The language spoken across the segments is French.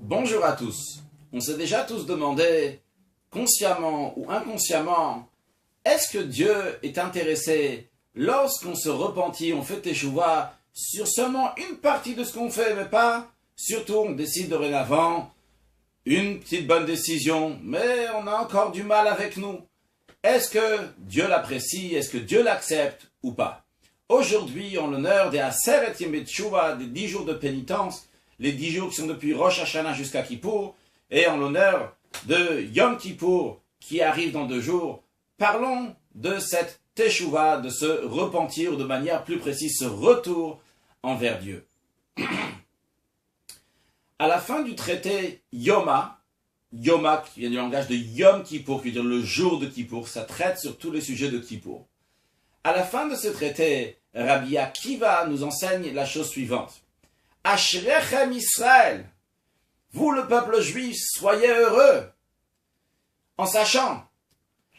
Bonjour à tous. On s'est déjà tous demandé, consciemment ou inconsciemment, est-ce que Dieu est intéressé lorsqu'on se repentit, on fait teshuva sur seulement une partie de ce qu'on fait, mais pas surtout on décide dorénavant une petite bonne décision, mais on a encore du mal avec nous. Est-ce que Dieu l'apprécie, est-ce que Dieu l'accepte ou pas? Aujourd'hui, en l'honneur des Aseret Yemei Teshuva, des 10 jours de pénitence, les 10 jours qui sont depuis Rosh Hashanah jusqu'à Kippour, et en l'honneur de Yom Kippour qui arrive dans 2 jours, parlons de cette Teshuva, de se repentir, de manière plus précise, ce retour envers Dieu. À la fin du traité Yoma qui vient du langage de Yom Kippour, qui veut dire le jour de Kippour, ça traite sur tous les sujets de Kippour. À la fin de ce traité, Rabbi Akiva nous enseigne la chose suivante. Ashrechem Israël, vous le peuple juif, soyez heureux, en sachant,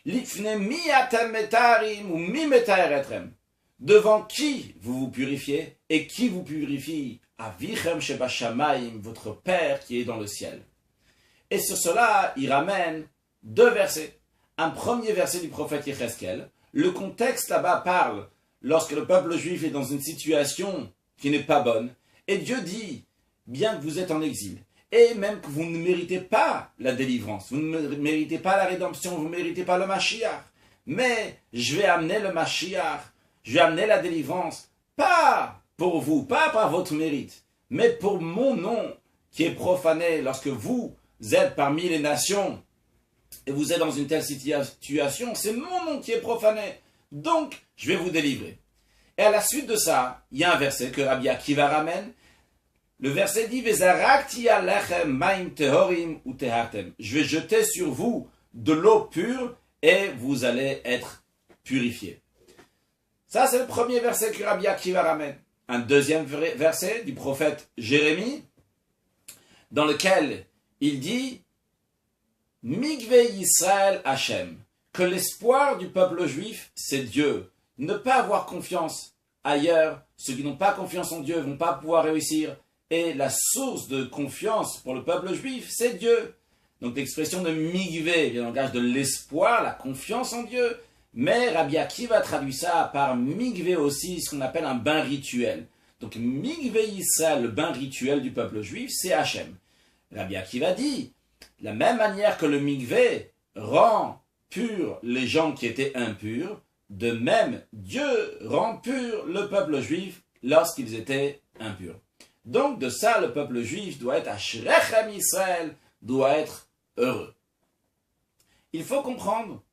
Lifne mi atem metarim ou mi metaeretrem, devant qui vous vous purifiez et qui vous purifie, Avichem shebashamayim, votre Père qui est dans le ciel. Et sur cela, il ramène 2 versets. Un premier verset du prophète Yecheskel. Le contexte là-bas parle lorsque le peuple juif est dans une situation qui n'est pas bonne. Et Dieu dit, bien que vous êtes en exil, et même que vous ne méritez pas la délivrance, vous ne méritez pas la rédemption, vous ne méritez pas le Mashiach, mais je vais amener le Mashiach, je vais amener la délivrance, pas pour vous, pas par votre mérite, mais pour mon nom qui est profané lorsque vous êtes parmi les nations et vous êtes dans une telle situation, c'est mon nom qui est profané, donc je vais vous délivrer. Et à la suite de ça, il y a un verset que Rabbi Akiva ramène. Le verset dit, Vezarakti alechem maim tehorim ou tehartem. Je vais jeter sur vous de l'eau pure et vous allez être purifiés. Ça, c'est le premier verset que Rabbi Akiva ramène. Un deuxième verset du prophète Jérémie, dans lequel il dit, Mikveh Yisrael Hashem, que l'espoir du peuple juif, c'est Dieu. Ne pas avoir confiance ailleurs, ceux qui n'ont pas confiance en Dieu vont pas pouvoir réussir. Et la source de confiance pour le peuple juif, c'est Dieu. Donc l'expression de migvé vient du langage de l'espoir, la confiance en Dieu. Mais Rabbi Akiva traduit ça par migvé aussi, ce qu'on appelle un bain rituel. Donc migvé Israël, le bain rituel du peuple juif, c'est Hachem. Rabbi Akiva dit, de la même manière que le migvé rend pur les gens qui étaient impurs, de même, Dieu rend pur le peuple juif lorsqu'ils étaient impurs. Donc, de ça, le peuple juif doit être Ashrechem Israël, doit être heureux. Il faut comprendre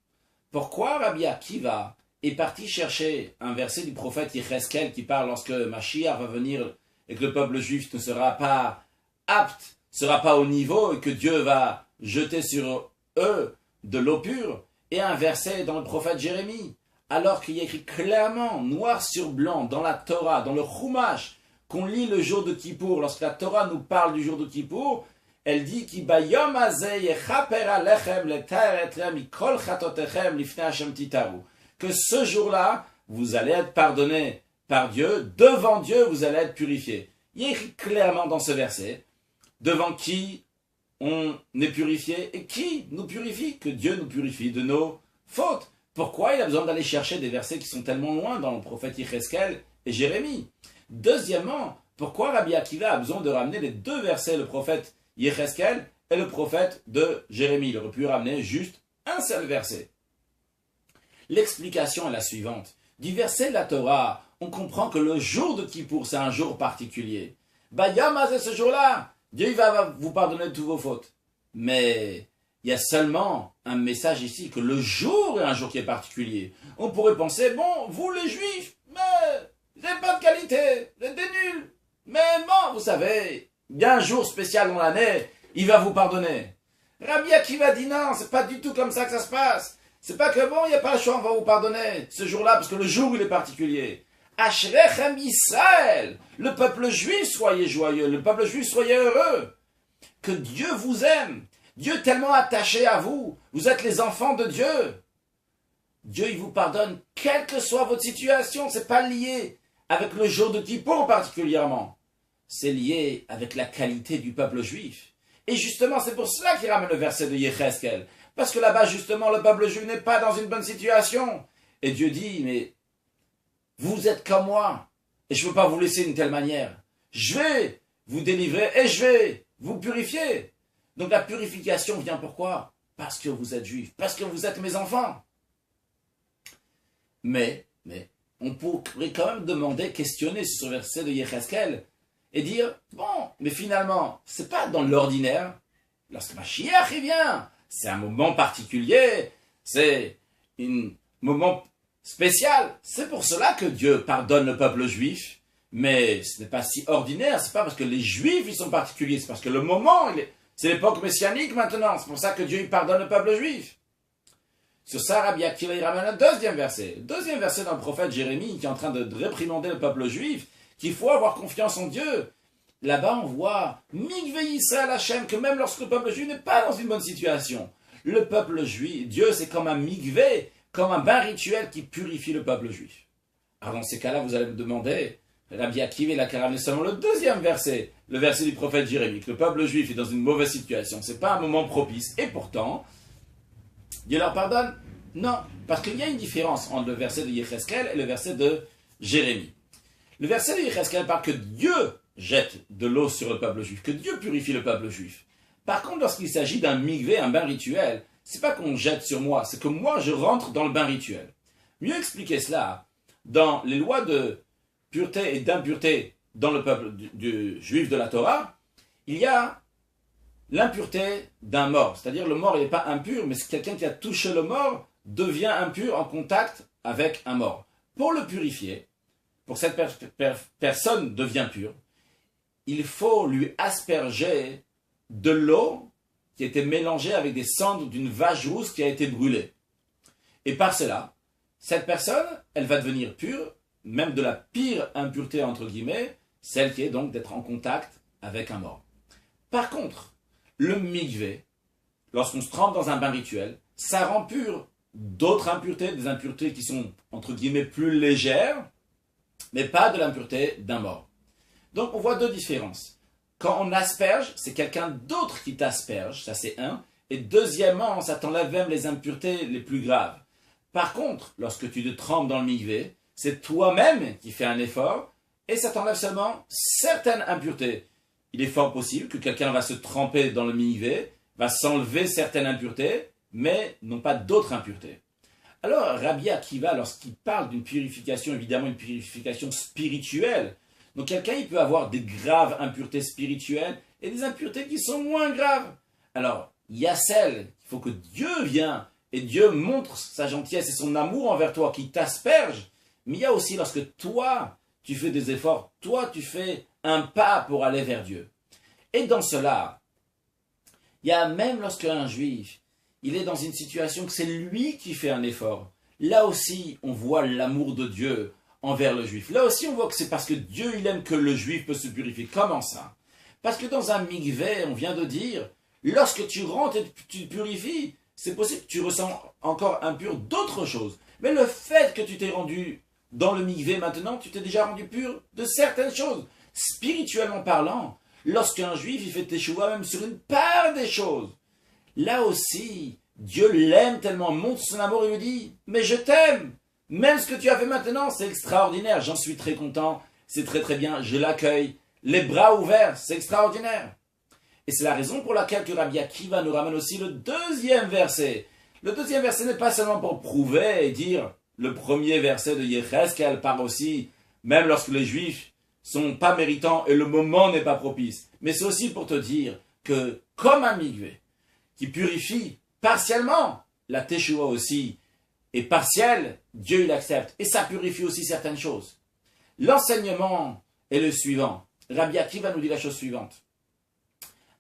pourquoi Rabbi Akiva est parti chercher un verset du prophète Yecheskel qui parle lorsque Mashiach va venir et que le peuple juif ne sera pas apte, ne sera pas au niveau et que Dieu va jeter sur eux de l'eau pure, et un verset dans le prophète Jérémie. Alors qu'il y a écrit clairement, noir sur blanc, dans la Torah, dans le Chumash, qu'on lit le jour de Kippour, lorsque la Torah nous parle du jour de Kippour, elle dit Ki bayom hazeh yechaper alechem letaeretrem mikol chatotechem lifnei Hashem titaru. Que ce jour-là, vous allez être pardonné par Dieu, devant Dieu, vous allez être purifié. Il y a écrit clairement dans ce verset, devant qui on est purifié et qui nous purifie, que Dieu nous purifie de nos fautes. Pourquoi il a besoin d'aller chercher des versets qui sont tellement loin dans le prophète Yecheskel et Jérémie? Deuxièmement, pourquoi Rabbi Akiva a besoin de ramener les 2 versets, le prophète Yecheskel et le prophète de Jérémie? Il aurait pu ramener juste un seul verset. L'explication est la suivante. Du verset de la Torah, on comprend que le jour de Kippour, c'est un jour particulier. Bayam Hazeh, ce jour-là, Dieu il va vous pardonner de toutes vos fautes. Mais il y a seulement un message ici, que le jour est un jour qui est particulier. On pourrait penser, bon, vous les juifs, mais vous n'avez pas de qualité, vous êtes des nuls. Mais non, vous savez, il y a un jour spécial dans l'année, il va vous pardonner. Rabbi Akiva dit non, c'est pas du tout comme ça que ça se passe. C'est pas que bon, il n'y a pas le choix, on va vous pardonner ce jour-là, parce que le jour il est particulier. Ashrechem Israël, le peuple juif, soyez joyeux, le peuple juif, soyez heureux. Que Dieu vous aime. Dieu est tellement attaché à vous. Vous êtes les enfants de Dieu. Dieu, il vous pardonne, quelle que soit votre situation. Ce n'est pas lié avec le jour de Kippour particulièrement. C'est lié avec la qualité du peuple juif. Et justement, c'est pour cela qu'il ramène le verset de Yecheskel. Parce que là-bas, justement, le peuple juif n'est pas dans une bonne situation. Et Dieu dit, mais vous êtes comme moi, et je ne peux pas vous laisser d'une telle manière. Je vais vous délivrer et je vais vous purifier. Donc la purification vient pourquoi? Parce que vous êtes juifs, parce que vous êtes mes enfants. Mais, on pourrait quand même demander, questionner sur ce verset de Yecheskel, et dire, bon, mais finalement, c'est pas dans l'ordinaire. Lorsque Mashiach vient, c'est un moment particulier, c'est un moment spécial. C'est pour cela que Dieu pardonne le peuple juif, mais ce n'est pas si ordinaire, c'est pas parce que les juifs ils sont particuliers, c'est parce que le moment, c'est l'époque messianique maintenant, c'est pour ça que Dieu il pardonne le peuple juif. Sur ça, Rabbi Akiva il ramène un deuxième verset. Le deuxième verset d'un prophète Jérémie qui est en train de réprimander le peuple juif, qu'il faut avoir confiance en Dieu. Là-bas, on voit Mikveh Yisrael Hashem, que même lorsque le peuple juif n'est pas dans une bonne situation, le peuple juif, Dieu c'est comme un mikveh, comme un bain rituel qui purifie le peuple juif. Alors dans ces cas-là, vous allez me demander, Rabbi Akiva il a ramené seulement le deuxième verset, le verset du prophète Jérémie, que le peuple juif est dans une mauvaise situation, c'est pas un moment propice, et pourtant, Dieu leur pardonne? Non, parce qu'il y a une différence entre le verset de Yecheskel et le verset de Jérémie. Le verset de Yecheskel parle que Dieu jette de l'eau sur le peuple juif, que Dieu purifie le peuple juif. Par contre, lorsqu'il s'agit d'un mikveh, un bain rituel, c'est pas qu'on jette sur moi, c'est que moi je rentre dans le bain rituel. Mieux expliquer cela, dans les lois de pureté et d'impureté dans le peuple du juif de la Torah, il y a l'impureté d'un mort. C'est-à-dire le mort il n'est pas impur, mais c'est quelqu'un qui a touché le mort devient impur en contact avec un mort. Pour le purifier, pour que cette personne devient pure, il faut lui asperger de l'eau qui a été mélangée avec des cendres d'une vache rousse qui a été brûlée. Et par cela, cette personne, elle va devenir pure, même de la pire impureté entre guillemets, celle qui est donc d'être en contact avec un mort. Par contre, le mikveh, lorsqu'on se trempe dans un bain rituel, ça rend pur d'autres impuretés, des impuretés qui sont entre guillemets plus légères, mais pas de l'impureté d'un mort. Donc on voit deux différences. Quand on asperge, c'est quelqu'un d'autre qui t'asperge, ça c'est un. Et deuxièmement, ça t'enlève même les impuretés les plus graves. Par contre, lorsque tu te trempes dans le mikveh, c'est toi-même qui fais un effort et ça t'enlève seulement certaines impuretés. Il est fort possible que quelqu'un va se tremper dans le mikveh, va s'enlever certaines impuretés, mais non pas d'autres impuretés. Alors, Rabbi Akiva, lorsqu'il parle d'une purification, évidemment une purification spirituelle, donc quelqu'un il peut avoir des graves impuretés spirituelles et des impuretés qui sont moins graves. Alors, il y a celles, il faut que Dieu vienne et Dieu montre sa gentillesse et son amour envers toi qui t'asperge, mais il y a aussi lorsque toi, tu fais des efforts, toi tu fais un pas pour aller vers Dieu. Et dans cela, il y a même lorsqu'un juif, il est dans une situation que c'est lui qui fait un effort. Là aussi, on voit l'amour de Dieu envers le juif. Là aussi, on voit que c'est parce que Dieu, il aime que le juif peut se purifier. Comment ça? Parce que dans un mikveh, on vient de dire, lorsque tu rentres et tu te purifies, c'est possible que tu ressens encore impur d'autres choses. Mais le fait que tu t'es rendu dans le mikveh maintenant, tu t'es déjà rendu pur de certaines choses. Spirituellement parlant, lorsqu'un juif, il fait teshuva même sur une part des choses, là aussi, Dieu l'aime tellement, montre son amour et lui dit, mais je t'aime. Même ce que tu as fait maintenant, c'est extraordinaire. J'en suis très content. C'est très très bien. Je l'accueille. Les bras ouverts, c'est extraordinaire. Et c'est la raison pour laquelle que Rabbi Akiva nous ramène aussi le deuxième verset. Le deuxième verset n'est pas seulement pour prouver et dire le premier verset de Yecheskel part aussi, même lorsque les Juifs sont pas méritants et le moment n'est pas propice. Mais c'est aussi pour te dire que comme un mikveh qui purifie partiellement, la teshuva aussi est partielle, Dieu il accepte. Et ça purifie aussi certaines choses. L'enseignement est le suivant. Rabbi Akiva nous dit la chose suivante.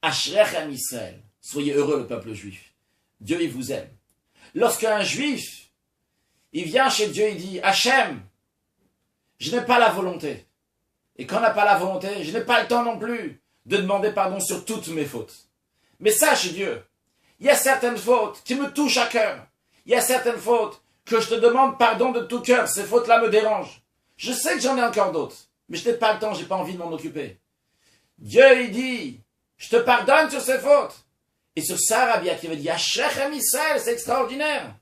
Ashrechem Israël, soyez heureux le peuple juif. Dieu il vous aime. Lorsqu'un juif, il vient chez Dieu, il dit, Hachem, je n'ai pas la volonté. Et quand on n'a pas la volonté, je n'ai pas le temps non plus de demander pardon sur toutes mes fautes. Mais sache Dieu, il y a certaines fautes qui me touchent à cœur. Il y a certaines fautes que je te demande pardon de tout cœur. Ces fautes-là me dérangent. Je sais que j'en ai encore d'autres, mais je n'ai pas le temps, je n'ai pas envie de m'en occuper. Dieu, il dit, je te pardonne sur ces fautes. Et sur ça, Rabbi Akiva dit, Ashrechem Israël, c'est extraordinaire.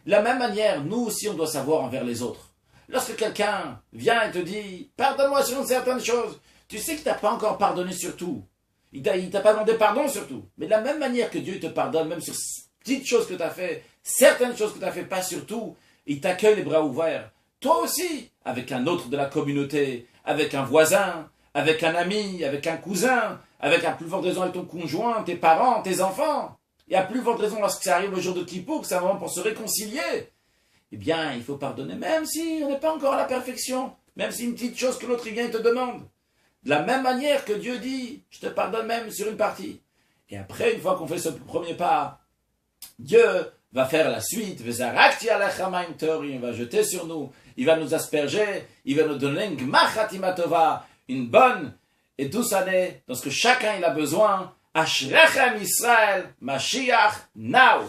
De la même manière, nous aussi, on doit savoir envers les autres. Lorsque quelqu'un vient et te dit, pardonne-moi sur certaines choses, tu sais qu'il t'a pas encore pardonné sur tout. Il t'a pas demandé pardon sur tout. Mais de la même manière que Dieu te pardonne, même sur petites choses que tu as fait, certaines choses que tu as fait, pas sur tout, il t'accueille les bras ouverts. Toi aussi, avec un autre de la communauté, avec un voisin, avec un ami, avec un cousin, avec à plus forte raison avec ton conjoint, tes parents, tes enfants. Et à plus forte raison lorsque ça arrive le jour de Kippour, que c'est un moment pour se réconcilier. Eh bien, il faut pardonner, même si on n'est pas encore à la perfection, même si une petite chose que l'autre vient et te demande. De la même manière que Dieu dit, je te pardonne même sur une partie. Et après, une fois qu'on fait ce premier pas, Dieu va faire la suite. Il va jeter sur nous, il va nous asperger, il va nous donner une bonne et douce année, dans ce que chacun il a besoin. Ashrechem Israël, Mashiach, now.